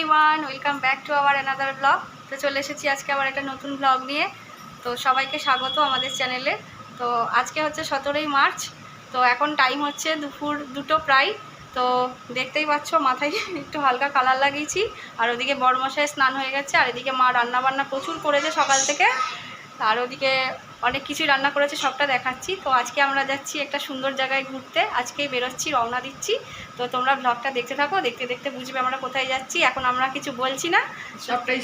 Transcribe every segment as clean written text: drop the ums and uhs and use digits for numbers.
Everyone, welcome back to our another blog. তো চলে এসেছি আজকে আবার একটা নতুন ব্লগ নিয়ে। তো সবাইকে স্বাগত আমাদের চ্যানেলে। তো আজকে হচ্ছে 17ই মার্চ। তো এখন টাইম হচ্ছে দুপুর 2টো প্রায়। তো দেখতেই পাচ্ছ মাথায় একটু হালকা কালার লাগিয়েছি। আর ওদিকে বড়মশাই স্নান হয়ে গেছে, আর এদিকে মা রান্নাবান্না প্রচুর করেছে সকাল থেকে। আর ওদিকে অনেক কিছুই রান্না করেছে, সবটা দেখাচ্ছি। তো আজকে আমরা যাচ্ছি একটা সুন্দর জায়গায় ঘুরতে, আজকেই বেরোচ্ছি, রওনা দিচ্ছি। তো তোমরা ব্লগটা দেখতে থাকো, দেখতে দেখতে বুঝবে আমরা কোথায় যাচ্ছি। এখন আমরা কিছু বলছি না, সবটাই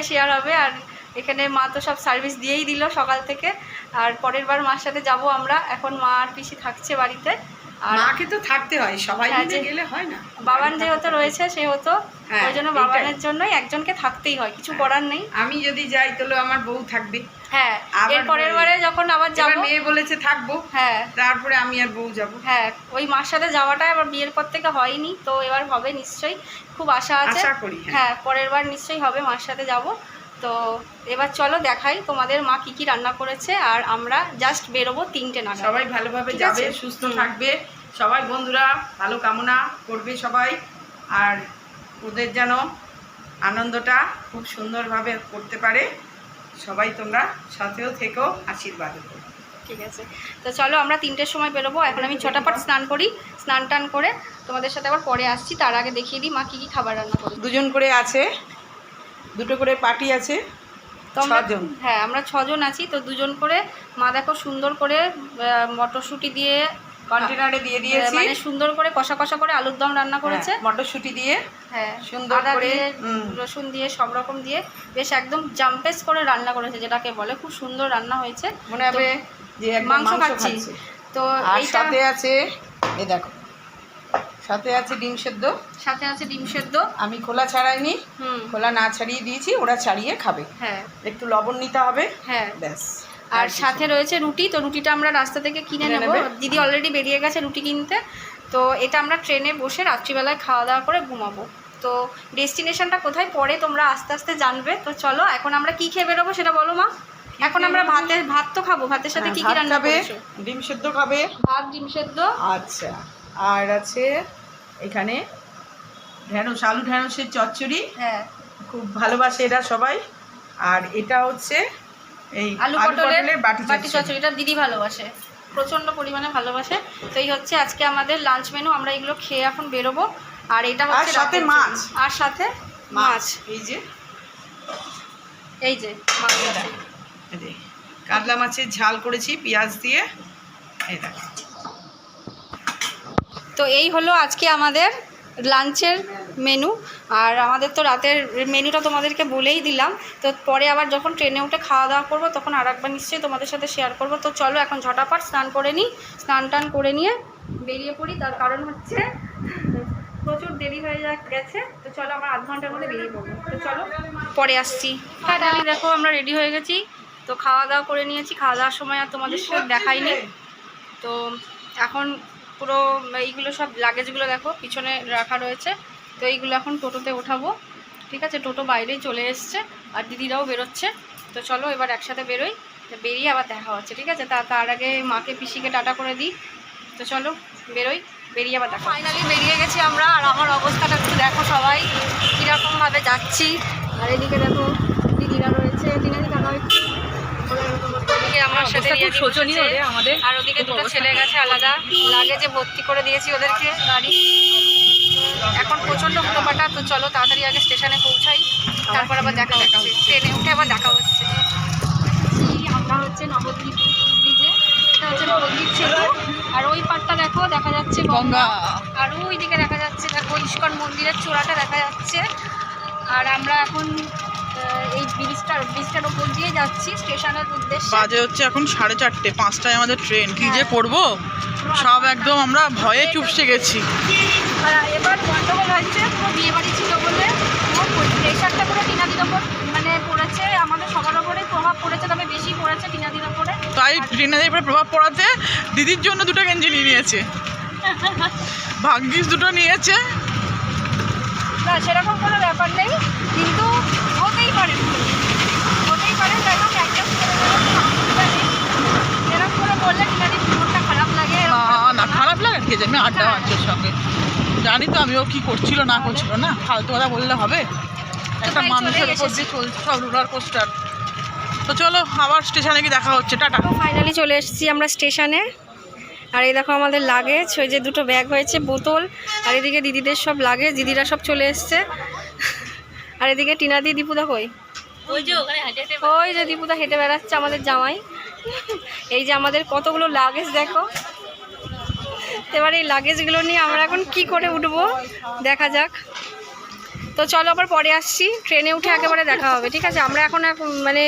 শেয়ার হবে। আর এখানে মা তো সব সার্ভিস দিয়েই দিল সকাল থেকে। আর পরের বার মার সাথে যাব আমরা। এখন মা আর পিসি থাকছে বাড়িতে, আর মাকে তো থাকতে হয়, সবাই মিলে গেলে হয় না। বাবান যেহেতু রয়েছে সেহেতু ওই জন্য বাবানের জন্যই একজনকে থাকতেই হয়, কিছু করার নেই। আমি যদি যাই তাহলে আমার বউ থাকবে। হ্যাঁ, এর পরের বারে যখন আবার যাবো, মেয়ে বলেছে থাকবো, হ্যাঁ তারপরে আমি আর বউ যাব। হ্যাঁ, ওই মার সাথে যাওয়াটাই আবার বিয়ের পর থেকে হয়নি, তো এবার হবে নিশ্চয়ই, খুব আশা আছে। আশা করি হ্যাঁ, পরের বার নিশ্চয়ই হবে, মার সাথে যাব। তো এবার চলো দেখাই তোমাদের মা কি কি রান্না করেছে। আর আমরা জাস্ট বেরোবো 3টে নাগাদ। সবাই ভালোভাবে যাবে, সুস্থ থাকবে সবাই, বন্ধুরা ভালো কামনা করবে সবাই। আর ওদের যেন আনন্দটা খুব সুন্দরভাবে করতে পারে। সবাই তোমরা সাথেও থেকো, আশীর্বাদ করো। ঠিক আছে, তো চলো আমরা 3টের সময় বেরোবো। এখন আমি ঝটাপট স্নান করি, স্নান টান করে তোমাদের সাথে আবার পরে আসছি। তার আগে দেখিয়ে দিই মা কী কী খাবার রান্না করি। দুজন করে আছে, দুটো করে পার্টি আছে, তো আমরা 6 জন। হ্যাঁ, আমরা 6 জন আছি। তো 2জন করে মা দেখো সুন্দর করে মটরশুঁটি দিয়ে কন্টেনারে দিয়ে দিয়েছি, মানে সুন্দর করে কষা কষা করে আলুর দম রান্না করেছে, মটরশুঁটি দিয়ে। হ্যাঁ, সুন্দর আদা করে দিয়ে, রসুন দিয়ে, সব রকম দিয়ে বেশ একদম জাম্পেস করে রান্না করেছে, যেটাকে বলে। খুব সুন্দর রান্না হয়েছে, মনে হবে যে মাংস খাচ্ছি। তো এই সাথে আছে, এই দেখো, সাথে আছে ডিম সেদ্ধ। আমি খোলা ছাড়াইনি, খোলা না ছাড়িয়ে দিয়েছি, ওরা ছাড়িয়ে খাবে। হ্যাঁ, একটু লবণ নিতে হবে, হ্যাঁ ব্যাস। আর সাথে রয়েছে রুটি। তো রুটিটা আমরা রাস্তা থেকে কিনে নেব, দিদি অলরেডি বেরিয়ে গেছে রুটি কিনতে। তো এটা আমরা ট্রেনে বসে রাত্রিবেলায় খাওয়া দাওয়া করে ঘুমাবো। তো ডেস্টিনেশনটা কোথায় পরে তোমরা আস্তে আস্তে জানবে। তো চলো এখন আমরা কি খেয়ে বেরোবো সেটা বলো মা। এখন আমরা ভাত তো খাবো, ভাতের সাথে কি কি রান্না করেছো? ডিম সেদ্ধ খাবে, ভাত, ডিম সেদ্ধ। আচ্ছা, আর আছে এখানে আলু ঢেঁড়সের চচ্চড়ি, হ্যাঁ, খুব ভালোবাসে এরা সবাই। আর এটা হচ্ছে এই আলু পটলের বাটি চচ্চড়ি, এটা দিদি ভালোবাসে, প্রচণ্ড পরিমাণে ভালোবাসে। তো এই হচ্ছে আজকে আমাদের লাঞ্চ মেনু। আমরা এগুলো খেয়ে এখন বেরোবো। আর এটা হচ্ছে সাথে মাছ, আর সাথে মাছ, এই যে মাছ আছে, কাতলা মাছের ঝাল করেছি পেঁয়াজ দিয়ে। তো এই হলো আজকে আমাদের লাঞ্চের মেনু। আর আমাদের তো রাতের মেনুটা তোমাদেরকে বলেই দিলাম। তো পরে আবার যখন ট্রেনে উঠে খাওয়া দাওয়া করবো তখন আর একবার নিশ্চয়ই তোমাদের সাথে শেয়ার করবো। তো চলো এখন ঝটাপট স্নান করে নিই, স্নান টান করে নিয়ে বেরিয়ে পড়ি। তার কারণ হচ্ছে প্রচুর দেরি হয়ে গেছে। তো চলো আমরা আধ ঘন্টার মধ্যে বেরিয়ে পড়বো। তো চলো পরে আসছি। হ্যাঁ ডালি, দেখো আমরা রেডি হয়ে গেছি। তো খাওয়া দাওয়া করে নিয়েছি, খাওয়া দাওয়ার সময় আর তোমাদের সাথে দেখাইনি। তো এখন পুরো এইগুলো সব লাগেজগুলো দেখো পিছনে রাখা রয়েছে। তো এইগুলো এখন টোটোতে ওঠাবো, ঠিক আছে? টোটো বাইরেই চলে এসছে, আর দিদিরাও বেরোচ্ছে। তো চলো এবার একসাথে বেরোই, বেরিয়ে আবার দেখা হচ্ছে, ঠিক আছে? তার আগে মাকে পিসিকে টাটা করে দিই। তো চলো বেরোই, বেরিয়ে আবার দেখা। ফাইনালি বেরিয়ে গেছি আমরা। আর আমার অবস্থাটা একটু দেখো সবাই, কীরকমভাবে যাচ্ছি। আর এদিকে দেখো দিদিরা রয়েছে, দিনের টাকা আমার সাথে শোচনীয় আমাদের। আর ওদিকে দুটো ছেলে গেছে আলাদা, লাগেজে ভর্তি করে দিয়েছি ওদেরকে গাড়ি। এখন প্রচণ্ড হুটোপাটা। তো চলো তাড়াতাড়ি আগে স্টেশনে পৌঁছাই, তারপর আবার দেখা হচ্ছে, ট্রেনে উঠে আবার দেখা হচ্ছে। আমরা হচ্ছে নবদ্বীপ ব্রিজে, এটা হচ্ছে নবদ্বীপ সেতু। আর ওই পাটটা দেখো, দেখা যাচ্ছে গঙ্গা। আর ওই দিকে দেখা যাচ্ছে দেখো ইস্কন মন্দিরের চূড়াটা দেখা যাচ্ছে। আর আমরা এখন এই ব্রিজটার ওপর দিয়ে যাচ্ছি স্টেশনের উদ্দেশ্যে। বাজে হচ্ছে এখন 4:30, 5টায় আমাদের ট্রেন। কি যে করবো, সব একদম আমরা ভয়ে চুপসে গেছি। আর এবার গন্ডগোল হয়েছে, পুরো বিয়ে বাড়ি ছিল বলে প্রেশারটা পুরো টিনাদির ওপর মানে পড়েছে, আমাদের সবার ওপরেই প্রভাব পড়েছে, তবে বেশি পড়েছে টিনাদির ওপরে। তাই টিনাদির উপরে প্রভাব পড়াতে দিদির জন্য 2টা গেঞ্জি নিয়ে নিয়েছে, ভাগ্যিস 2টো নিয়েছে। না, সেরকম কোনো ব্যাপার নেই, কিন্তু হতেই পারে, দেখো অ্যাডজাস্ট করে এরকম করে বললে টিনাদির মনটা খারাপ লাগে। না খারাপ লাগে, কে জানি আড্ডা মারছে সঙ্গে। জানি তো আমিও কি করছিল না করছিল না, ফালতু কথা বললে হবে? একটা প্রায় মানুষের চলেই উপর দিয়ে চলছে সব রোলার কোস্টার। তো চলো আবার স্টেশনে গিয়ে দেখা হচ্ছে, টাটা। তো ফাইনালি চলে এসেছি আমরা স্টেশনে। আর এই দেখো আমাদের লাগেজ, ওই যে দুটো ব্যাগ হয়েছে, বোতল, আর এদিকে দিদিদের সব লাগেজ, দিদিরা সব চলে এসছে। আর এদিকে টিনা দি, দীপুদা কই? ওই যে দীপুদা হেঁটে বেড়াচ্ছে আমাদের জামাই। এই যে আমাদের কতগুলো লাগেজ দেখো। এবার এই লাগেজগুলো নিয়ে আমরা এখন কি করে উঠবো দেখা যাক। তো চলো আবার পরে আসছি, ট্রেনে উঠে একেবারে দেখা হবে, ঠিক আছে? আমরা এখন মানে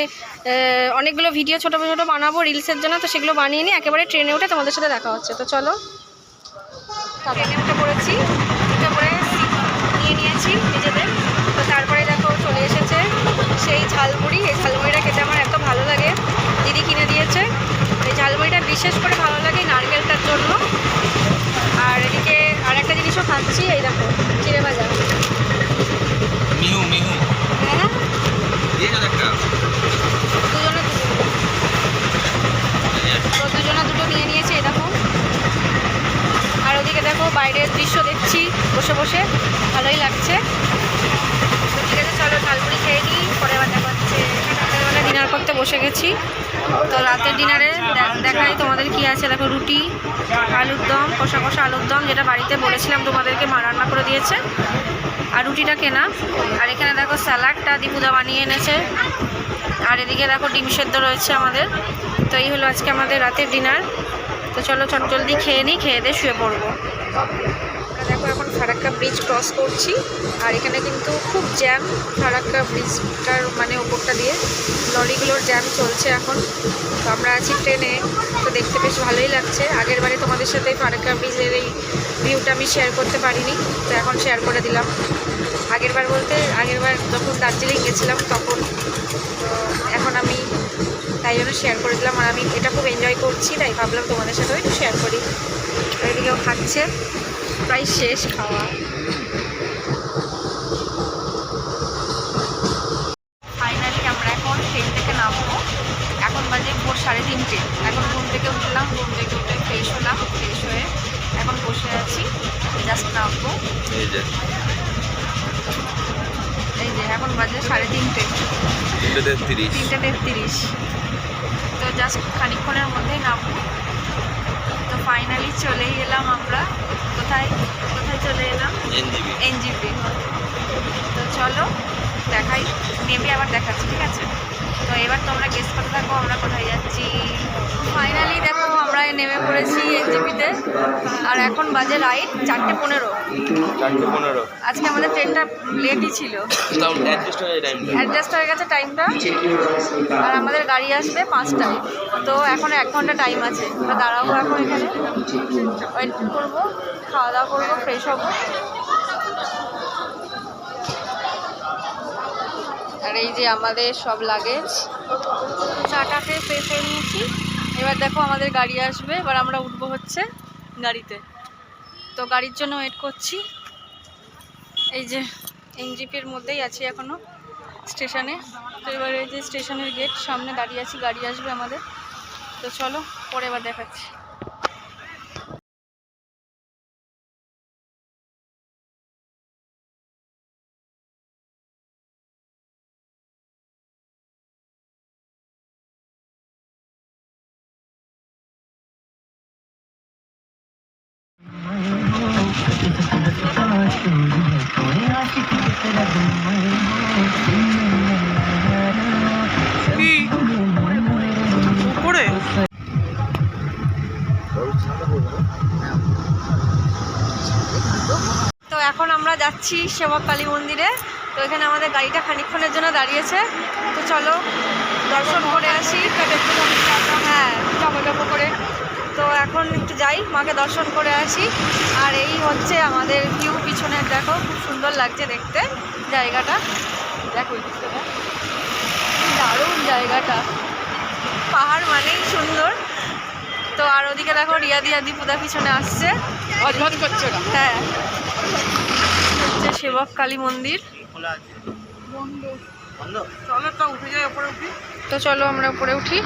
অনেকগুলো ভিডিও ছোটো ছোটো বানাবো রিলসের জন্য, তো সেগুলো বানিয়ে নিই, একেবারে ট্রেনে উঠে তোমাদের সাথে দেখা হচ্ছে। তো চলো, ট্রেনে উঠে পড়েছি, উঠে পড়ে নিয়ে নিয়েছি নিজেদের। তো তারপরে দেখো চলে এসেছে সেই ঝালমুড়ি। এই ঝালমুড়িটা খেতে আমার এত ভালো লাগে, দিদি কিনে দিয়েছে। এই ঝালমুড়িটা বিশেষ করে ভালো লাগে নারকেলটার জন্য। আর এদিকে আর একটা জিনিসও খাচ্ছি, এই দেখো চিড়ে ভাজা। মিহু মিহু হ্যাঁ, দিয়ে যাও একটা। দুজনে দুটো নিয়ে নিয়েছে, এই দেখো। আর ওদিকে দেখো বাইরের দৃশ্য দেখছি বসে বসে, ভালোই লাগছে। তো ঠিক আছে, চলো ঝালমুড়ি খেয়ে নিই, পরে আবার দেখা হচ্ছে। রাতেরবেলা ডিনার করতে বসে গেছি। তো রাতের ডিনারে দেখাই তোমাদের কি আছে। দেখো রুটি, আলুর দম, কষা কষা আলুর দম, যেটা বাড়িতে বলেছিলাম তোমাদেরকে, মা রান্না করে দিয়েছে। আর রুটিটা কেনা। আর এখানে দেখো স্যালাডটা দীপুদা বানিয়ে এনেছে। আর এদিকে দেখো ডিম সেদ্ধ রয়েছে আমাদের। তো এই হলো আজকে আমাদের রাতের ডিনার। তো চলো জলদি খেয়ে নিই, খেয়ে দিয়ে শুয়ে পড়বো। আমরা দেখো এখন ফারাক্কা ব্রিজ ক্রস করছি। আর এখানে কিন্তু খুব জ্যাম, ফারাক্কা ব্রিজটার মানে ওপরটা দিয়ে লরিগুলোর জ্যাম চলছে এখন। তো আমরা আছি ট্রেনে, তো দেখতে বেশ ভালোই লাগছে। আগের বারে তোমাদের সাথে ফারাক্কা ব্রিজের এই ভিউটা আমি শেয়ার করতে পারিনি, তো এখন শেয়ার করে দিলাম। আগেরবার যখন দার্জিলিং গেছিলাম তখন, তো এখন আমি তাই জন্য শেয়ার করে দিলাম। আর আমি এটা খুব এনজয় করছি, তাই ভাবলাম তোমাদের সাথেও একটু শেয়ার করি। এদিকেও খাচ্ছে, প্রায় শেষ খাওয়া। ফাইনালি আমরা এখন ট্রেন থেকে নামবো। এখন বাজে ভোর 3:30। এখন ঘুম থেকে উঠলাম, ঘুম থেকে উঠে ফ্রেশ হলাম, ফ্রেশ হয়ে এখন বসে আছি, জাস্ট নামবো। এই যে এখন বাজে 3:30, 3:33। তো জাস্ট খানিকক্ষণের মধ্যেই নামবো। তো ফাইনালি চলেই এলাম আমরা। কোথায় চলে এলাম? এনজিপি। তো চলো দেখাই, নেমে আবার দেখাচ্ছি, ঠিক আছে? তো এবার তোমরা গেস করতে থাকো আমরা কোথায় যাচ্ছি। ফাইনালি দেখো আমরা নেমে পড়েছি এনজিপিতে। আর এখন বাজে রাইট 4:15। আজকে আমাদের ট্রেনটা লেটই ছিল, অ্যাডজাস্ট হয়ে গেছে টাইমটা। আর আমাদের গাড়ি আসবে 5টায়। তো এখন 1 ঘন্টা টাইম আছে। আমরা দাঁড়াবো এখন এখানে, ওয়েট করবো, খাওয়া দাওয়া করবো, ফ্রেশ হবো। আর এই যে আমাদের সব লাগেজ, চাটাতে পেয়ে নিয়েছি। এবার দেখো আমাদের গাড়ি আসবে, এবার আমরা উঠবো হচ্ছে গাড়িতে। তো গাড়ির জন্য ওয়েট করছি। এই যে এনজিপির মধ্যেই আছি এখনো স্টেশনে। তো এবার এই যে স্টেশনের গেট সামনে দাঁড়িয়ে আছি, গাড়ি আসবে আমাদের। তো চলো পরে এবার দেখাচ্ছি। কি উপরে? তো এখন আমরা যাচ্ছি সেবক কালী মন্দিরে। তো এখানে আমাদের গাড়িটা খানিকক্ষণের জন্য দাঁড়িয়েছে। তো চলো দর্শন করে আসি। হ্যাঁ, জমজম করে। তো এখন একটু যাই, মাকে দর্শন করে আসি। আর এই হচ্ছে আমাদের ভিউ, পিছনের দেখো খুব সুন্দর লাগছে দেখতে জায়গাটা। দেখো দারুণ জায়গাটা, পাহাড় মানেই সুন্দর। তো আর ওদিকে দেখো রিয়া দীপুদা পিছনে আসছে, অজগজ করছে না? হ্যাঁ, হচ্ছে সেবক কালী মন্দির। চলো তো উঠে যাই, উপরে উঠি। তো চলো আমরা উপরে উঠি।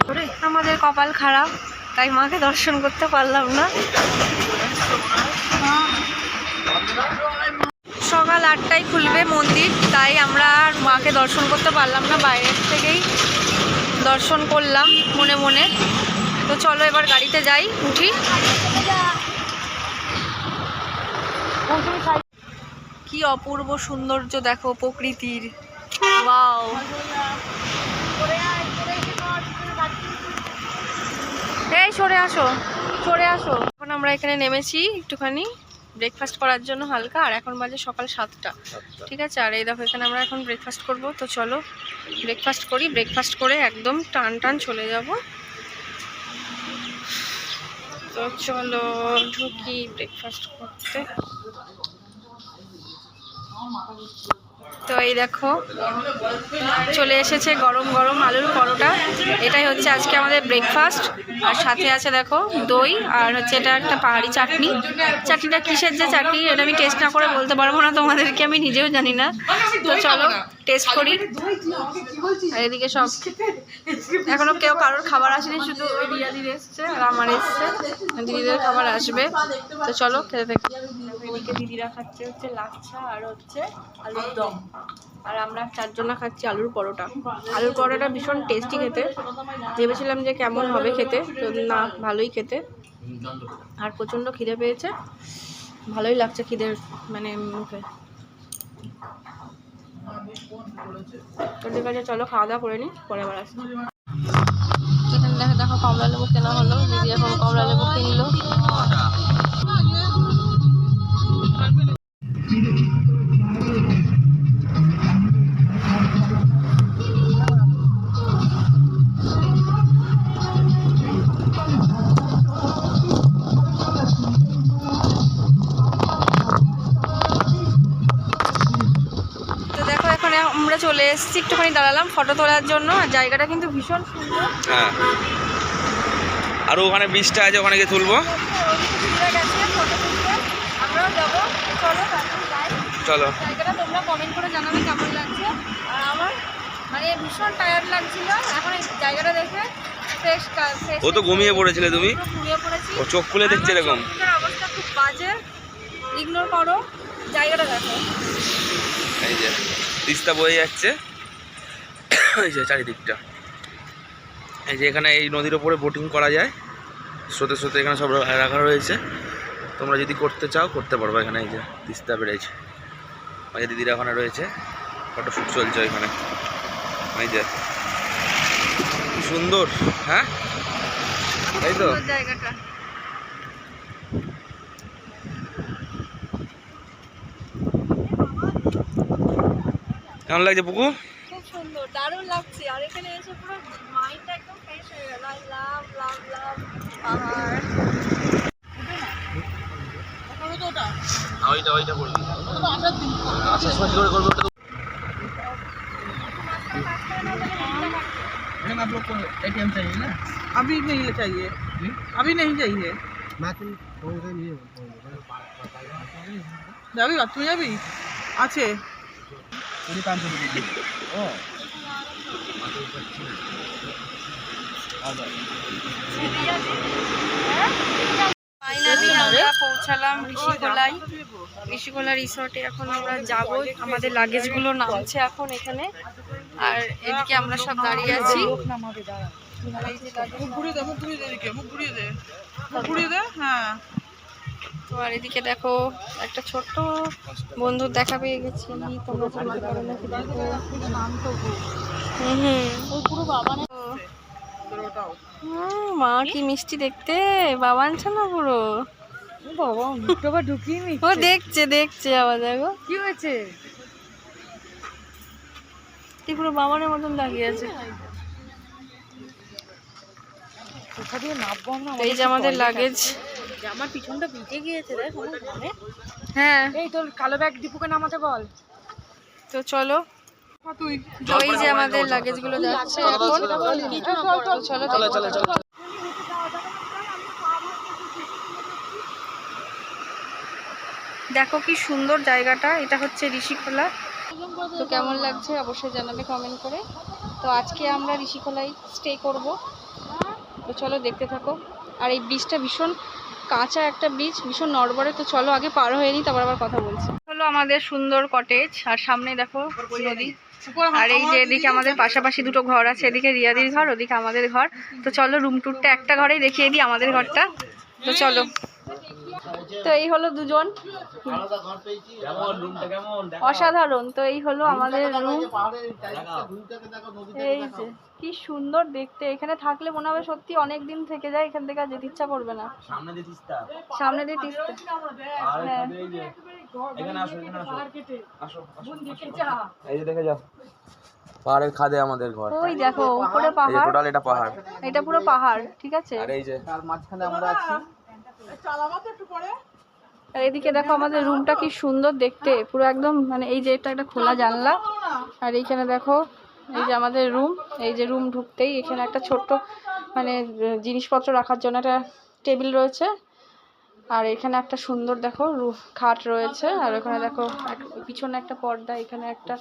করে আমাদের কপাল খারাপ, তাই মাকে দর্শন করতে পারলাম না। সকাল 8টায় খুলবে মন্দির, তাই আমরা আর মাকে দর্শন করতে পারলাম না, বাইরের থেকেই দর্শন করলাম মনে মনে। তো চলো এবার গাড়িতে যাই, উঠি। কি অপূর্ব সৌন্দর্য দেখো প্রকৃতির, ওয়াও। এই সরে আসো, সরে আসো। এখন আমরা এখানে নেমেছি একটুখানি ব্রেকফাস্ট করার জন্য হালকা, আর এখন বাজে সকাল 7টা, ঠিক আছে। আর এই দেখো এখানে আমরা এখন ব্রেকফাস্ট করব। তো চলো ব্রেকফাস্ট করি, ব্রেকফাস্ট করে একদম টান টান চলে যাব। তো চলো ঢুকি ব্রেকফাস্ট করতে। তো এই দেখো চলে এসেছে গরম গরম আলুর পরোটা, এটাই হচ্ছে আজকে আমাদের ব্রেকফাস্ট। আর সাথে আছে দেখো দই, আর হচ্ছে এটা একটা পাহাড়ি চাটনি। চাটনিটা কিসের যে চাটনি এটা আমি টেস্ট না করে বলতে পারবো না তোমাদেরকে, আমি নিজেও জানি না। তো চলো টেস্ট করি। আর এদিকে সব এখনো কেউ কারোর খাবার আসেনি, শুধু ওই রিয়াদির এসছে আর আমার এসছে, দিদিদের খাবার আসবে। তো চলো খেতে থাকি। এদিকে দিদিরা খাচ্ছে হচ্ছে লাচ্ছা আর হচ্ছে আলুর দম, আর আমরা 4 জনা খাচ্ছি আলুর পরোটা। আলুর পরোটাটা ভীষণ টেস্টি খেতে, ভেবেছিলাম যে কেমন হবে খেতে, তো না ভালোই খেতে। আর প্রচণ্ড খিদে পেয়েছে, ভালোই লাগছে খিদের মানে মুখে। তো ঠিক আছে চলো খাওয়া দাওয়া করে নিই, পরে আবার আসছি। এখানে দেখো দেখো কমলা লেবু কেনা হলো, দিদি এখন কমলা লেবু কিনলো। আমরা চলে এসেছি, একটুখানি দাঁড়ালাম ফটো তোলার জন্য, আর জায়গাটা কিন্তু ভীষণ সুন্দর। হ্যাঁ, আর ওখানে বীজটা আছে, ওখানে গিয়ে তুলবো। আমরাও যাবো, চলো যাই। চলো, জায়গাটা তোমরা কমেন্ট করে জানাবে কেমন লাগছে। আর আমার মানে ভীষণ টায়ার্ড লাগছিল, এখন এই জায়গাটা দেখে ফ্রেশ। ও তো ঘুমিয়ে পড়েছিলে তুমি, ঘুমিয়ে পড়েছি। ও চোখ খুলে দেখছে এরকম। চোখের অবস্থা খুব বাজে, ইগনোর করো, জায়গাটা দেখো। এই যে তিস্তা বয়ে যাচ্ছে, এই যে চারিদিকটা। এই যে এখানে এই নদীর ওপরে বোটিং করা যায়, স্রোতে স্রোতে এখানে সব রাখা রয়েছে। তোমরা যদি করতে চাও করতে পারবে এখানে। এই যে তিস্তা বেড়েছে, ওই যে দিদিরা ওখানে রয়েছে, ফটোশ্যুট চলছে এখানে। এই যে কি সুন্দর, হ্যাঁ এই তো জায়গাটা। কেমন লাগছে পুকু? খুব সুন্দর, দারুণ লাগছে। আর এখানে এসে পুরো মাইন্ডটা একদম ফ্রেশ হয়ে গেল। আই লাভ লাভ লাভ পাহাড়। ওইটা ওইটা করবি, আসার সময় করে করবি ওটা। आप लोग को ATM चाहिए ना? अभी नहीं चाहिए, अभी नहीं चाहिए। যাবি তুই যাবি? আছে ফাইনালি আমরা পৌঁছালাম ঋষিকোলায়, ঋষিকোলা রিসর্টে। এখন আমরা যাব, আমাদের লাগেজগুলো নামছে এখন এখানে, আর এদিকে আমরা সব দাঁড়িয়ে আছি। মুখ ঘুরিয়ে দে, মুখ ঘুরিয়ে দে, এদিকে মুখ ঘুরিয়ে দে, মুখ ঘুরিয়ে দে। হ্যাঁ, তো আর এদিকে দেখো একটা ছোট্ট বন্ধুর দেখা পেয়ে গেছি, তোমরা চিনতে পারো নাকি দেখো। মা কি মিষ্টি দেখতে, বাবা আনছে না পুরো। বাবা মুখটা আবার ঢুকিয়ে নি। ও দেখছে দেখছে, আবার দেখো কি হয়েছে, তুই পুরো বাবানের মতন দাঁড়িয়ে আছে। কোথা দিয়ে নামবো আমরা? এই যে আমাদের লাগেজ, আমার পিছনটা ভিজে গিয়েছে দেখ। হ্যাঁ এই তোর কালো ব্যাগ দীপুকে নামাতে বল। তো চলো, তুই ওই যে আমাদের লাগেজগুলো যাচ্ছে এখন। চলো চলো চলো চলো। দেখো কি সুন্দর জায়গাটা, এটা হচ্ছে ঋষিকোলা। তো কেমন লাগছে অবশ্যই জানাবে কমেন্ট করে। তো আজকে আমরা ঋষিকোলায় স্টে করব। চলো দেখতে থাকো। আর এই ব্রিজটা ভীষণ কাঁচা একটা ব্রিজ, ভীষণ নড়বড়ে। তো চলো আগে পার হয়ে নিই, তারপর আবার কথা বলছি। হলো আমাদের সুন্দর কটেজ, আর সামনে দেখো নদী। আর এই যে এদিকে আমাদের পাশাপাশি দুটো ঘর আছে, এদিকে রিয়াদির ঘর, ওদিকে আমাদের ঘর। তো চলো রুম টুরটা একটা ঘরেই দেখিয়ে দিই, আমাদের ঘরটা। তো চলো। তো এই হলো দুজন, অসাধারণ। তো এই হলো আমাদের রুম। এই যে কি সুন্দর দেখতে, এখানে থাকলে মনে হবে সত্যি অনেক দিন থেকে যায়, এখান থেকে আর যেতে ইচ্ছা করবে না। সামনে দিয়ে তিস্তা। হ্যাঁ এই যে দেখে যাও, পাহাড়ের খাদে আমাদের ঘর। ওই দেখো উপরে পাহাড়, টোটাল এটা পাহাড়, এটা পুরো পাহাড়, ঠিক আছে। আর এই যে তার মাঝখানে আমরা আছি। আর এদিকে দেখো আমাদের রুমটা কি সুন্দর দেখতে, পুরো একদম মানে এই যে এটা একটা খোলা জানলা। আর এইখানে দেখো এই যে আমাদের রুম, এই যে রুম ঢুকতেই এখানে একটা ছোট্ট মানে জিনিসপত্র রাখার জন্য একটা টেবিল রয়েছে। আর এখানে একটা সুন্দর দেখো খাট রয়েছে। আর ওখানে দেখো পিছনে একটা পর্দা, এখানে একটা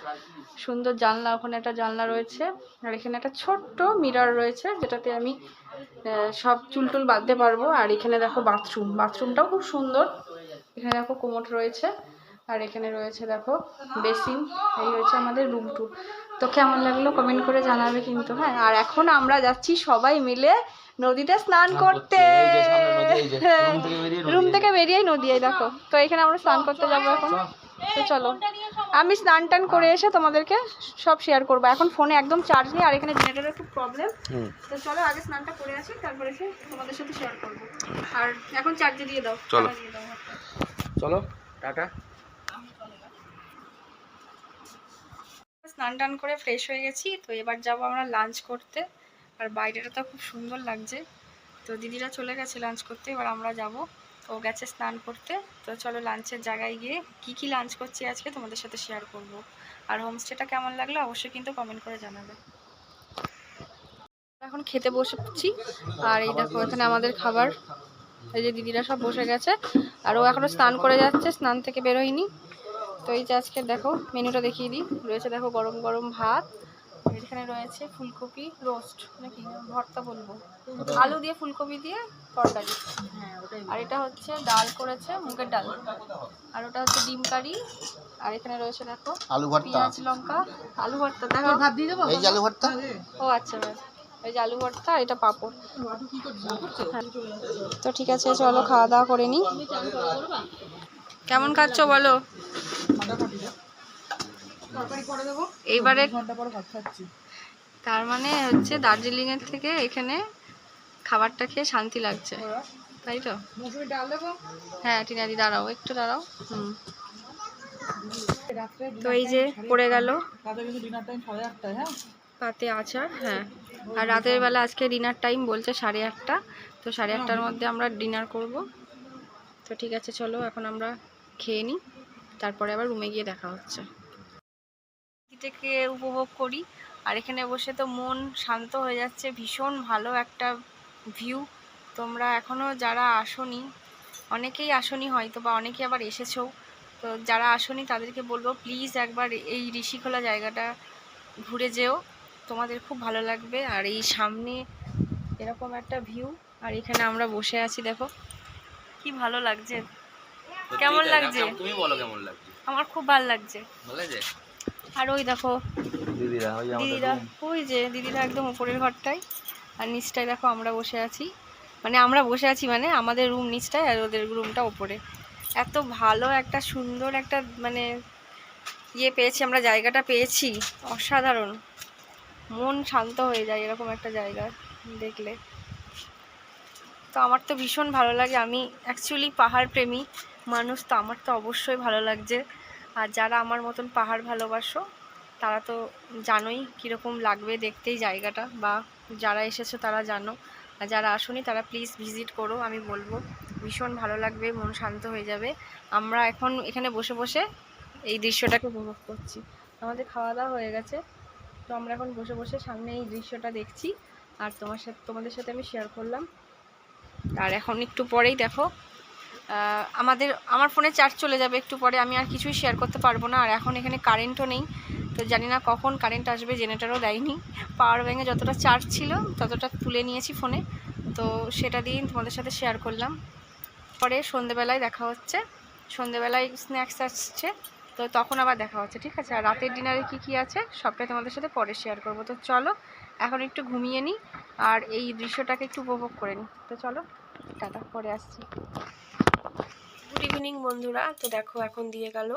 সুন্দর জানলা, ওখানে একটা জানলা রয়েছে। আর এখানে একটা ছোট্ট মিরর রয়েছে, যেটাতে আমি সব চুল টুল বাঁধতে পারবো। আর এখানে দেখো বাথরুমটাও খুব সুন্দর। এখানে দেখো কোমোড রয়েছে, আর এখানে রয়েছে দেখো বেসিন। এই হচ্ছে আমাদের রুম টু। তো কেমন লাগলো কমেন্ট করে জানাবে কিন্তু। হ্যাঁ, আর এখন আমরা যাচ্ছি সবাই মিলে নদীতে স্নান করতে। রুম থেকে বেরিয়েই নদী, এই দেখো। তো এখানে আমরা স্নান করতে যাবো এখন। তো চলো, আমি স্নান টান করে এসে তোমাদেরকে সব শেয়ার করবো। এখন ফোনে একদম চার্জ নেই, আর এখানে জেনারেটরের খুব প্রবলেম। তো চলো আগে স্নানটা করে আসি, তারপরে এসে তোমাদের সাথে শেয়ার করবো। আর এখন চার্জে দিয়ে দাও। চলো চলো, টাটা। স্নান টান করে ফ্রেশ হয়ে গেছি। তো এবার যাবো আমরা লাঞ্চ করতে। আর বাইরেটা তো খুব সুন্দর লাগছে। তো দিদিরা চলে গেছে লাঞ্চ করতে, এবার আমরা যাব। ও গেছে স্নান করতে। তো চলো লাঞ্চের জায়গায় গিয়ে কি লাঞ্চ করছি আজকে তোমাদের সাথে শেয়ার করব। আর হোমস্টেটা কেমন লাগলো অবশ্যই কিন্তু কমেন্ট করে জানাবে। এখন খেতে বসেছি। আর এই দেখো এখানে আমাদের খাবার, এই যে দিদিরা সব বসে গেছে। আর ও এখনো স্নান করে যাচ্ছে, স্নান থেকে বেরোয়নি। তো এই যে আজকে দেখো মেনুটা দেখিয়ে দিই। রয়েছে দেখো গরম গরম ভাত, এখানে রয়েছে ফুলকপি রোস্ট নাকি ভর্তা বলবো, আলু দিয়ে ফুলকপি দিয়ে তরকারি। আর এটা হচ্ছে ডাল করেছে, মুগের ডাল। আর ওটা হচ্ছে ডিম কারি। আর এখানে রয়েছে দেখো আলু ভর্তা, পেঁয়াজ লঙ্কা, আলু ভর্তা। দেখো ভাত দিয়ে দেবো, এই যে আলু ভর্তা। ও আচ্ছা, এই যে আলু ভর্তা, আর এটা পাঁপড়। হ্যাঁ। তো ঠিক আছে, চলো খাওয়া দাওয়া করে নিই। কেমন খাচ্ছ বলো? এইবারে তার মানে হচ্ছে দার্জিলিংয়ের থেকে এখানে খাবারটা খেয়ে শান্তি লাগছে, তাই তো? হ্যাঁ টিনাদি দাঁড়াও, একটু দাঁড়াও। তো এই যে পড়ে গেল পাতে আচার। হ্যাঁ, আর রাতের বেলা আজকে ডিনার টাইম বলছে 8:30। তো 8:30টার মধ্যে আমরা ডিনার করব। তো ঠিক আছে চলো এখন আমরা খেয়ে নিই, তারপরে আবার রুমে গিয়ে দেখা হচ্ছে। থেকে উপভোগ করি। আর এখানে বসে তো মন শান্ত হয়ে যাচ্ছে, ভীষণ ভালো একটা ভিউ। তোমরা এখনও যারা আসোনি, অনেকেই আসোনি হয়তো, বা অনেকেই আবার এসেছো। তো যারা আসোনি তাদেরকে বলবো প্লিজ একবার এই ঋষিখোলা জায়গাটা ঘুরে যেও, তোমাদের খুব ভালো লাগবে। আর এই সামনে এরকম একটা ভিউ, আর এখানে আমরা বসে আছি, দেখো কি ভালো লাগছে। কেমন লাগছে? তুমি বলো কেমন লাগছে? আমার খুব ভালো লাগছে। ভালো যে। আর ওই দেখো দিদিরা, ওই যে দিদিরা একদম উপরের ঘরটায়, আর নিচটায় দেখো আমরা বসে আছি। মানে আমাদের রুম নিচটায়, আর ওদের রুমটা ওপরে। এত ভালো একটা সুন্দর একটা মানে পেয়েছি আমরা, জায়গাটা পেয়েছি অসাধারণ। মন শান্ত হয়ে যায় এরকম একটা জায়গা দেখলে। তো আমার তো ভীষণ ভালো লাগে। আমি অ্যাকচুয়ালি পাহাড় প্রেমী মানুষ, তো আমার তো অবশ্যই ভালো লাগছে। আর যারা আমার মতন পাহাড় ভালোবাসো তারা তো জানোই কীরকম লাগবে দেখতেই জায়গাটা, বা যারা এসেছো তারা জানো। আর যারা আসোনি তারা প্লিজ ভিজিট করো, আমি বলবো ভীষণ ভালো লাগবে, মন শান্ত হয়ে যাবে। আমরা এখন এখানে বসে বসে এই দৃশ্যটাকে উপভোগ করছি। আমাদের খাওয়া দাওয়া হয়ে গেছে, তো আমরা এখন বসে বসে সামনে এই দৃশ্যটা দেখছি। আর তোমাদের সাথে আমি শেয়ার করলাম। আর এখন একটু পরেই দেখো আমার ফোনে চার্জ চলে যাবে একটু পরে, আমি আর কিছুই শেয়ার করতে পারবো না। আর এখন এখানে কারেন্টও নেই, তো জানি না কখন কারেন্ট আসবে, জেনারেটরও দেয়নি। পাওয়ার ব্যাঙ্কে যতটা চার্জ ছিল ততটা তুলে নিয়েছি ফোনে, তো সেটা দিয়েই তোমাদের সাথে শেয়ার করলাম। পরে সন্ধেবেলায় দেখা হচ্ছে, সন্ধেবেলায় স্ন্যাক্স আসছে, তো তখন আবার দেখা হচ্ছে, ঠিক আছে? আর রাতের ডিনারে কি কি আছে সবটাই তোমাদের সাথে পরে শেয়ার করব। তো চলো এখন একটু ঘুমিয়ে নিই আর এই দৃশ্যটাকে একটু উপভোগ করে নিই। তো চলো টাটা, পরে আসছি। গুড ইভিনিং বন্ধুরা। তো দেখো এখন দিয়ে গেল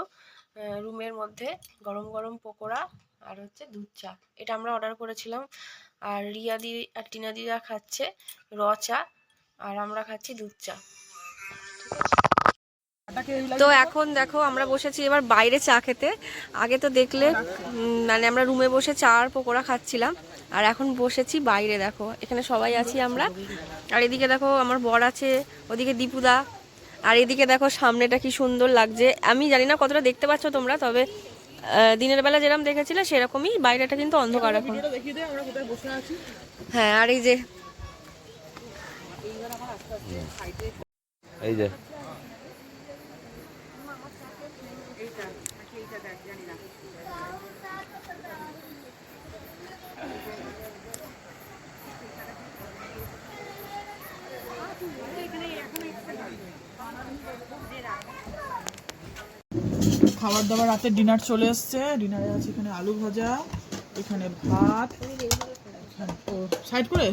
রুমের মধ্যে গরম গরম পকোড়া আর হচ্ছে দুধ চা। এটা আমরা অর্ডার করেছিলাম। আর রিয়া দি আর টিনা দিদা খাচ্ছে র চা আর আমরা খাচ্ছি দুধ চা। তো এখন দেখো আমরা বসেছি এবার বাইরে চা খেতে। আগে তো দেখলে মানে আমরা রুমে বসে চা আর পকোড়া খাচ্ছিলাম, আর এখন বসেছি বাইরে। দেখো এখানে সবাই আছি আমরা, আর এদিকে দেখো আমার বর আছে, ওদিকে দীপুদা, আর এদিকে দেখো সামনেটা কি সুন্দর লাগছে। আমি জানি না কতটা দেখতে পাচ্ছ তোমরা, তবে দিনের বেলা যেরকম দেখেছিলে সেরকমই বাইরেটা কিন্তু অন্ধকার এখন। হ্যাঁ, আর এই যে এই যে খাবার দাবার রাতে ডিনার চলে এসছে। ডিনারে আছে এখানে আলু ভাজা, এখানে ভাত, সাইড করে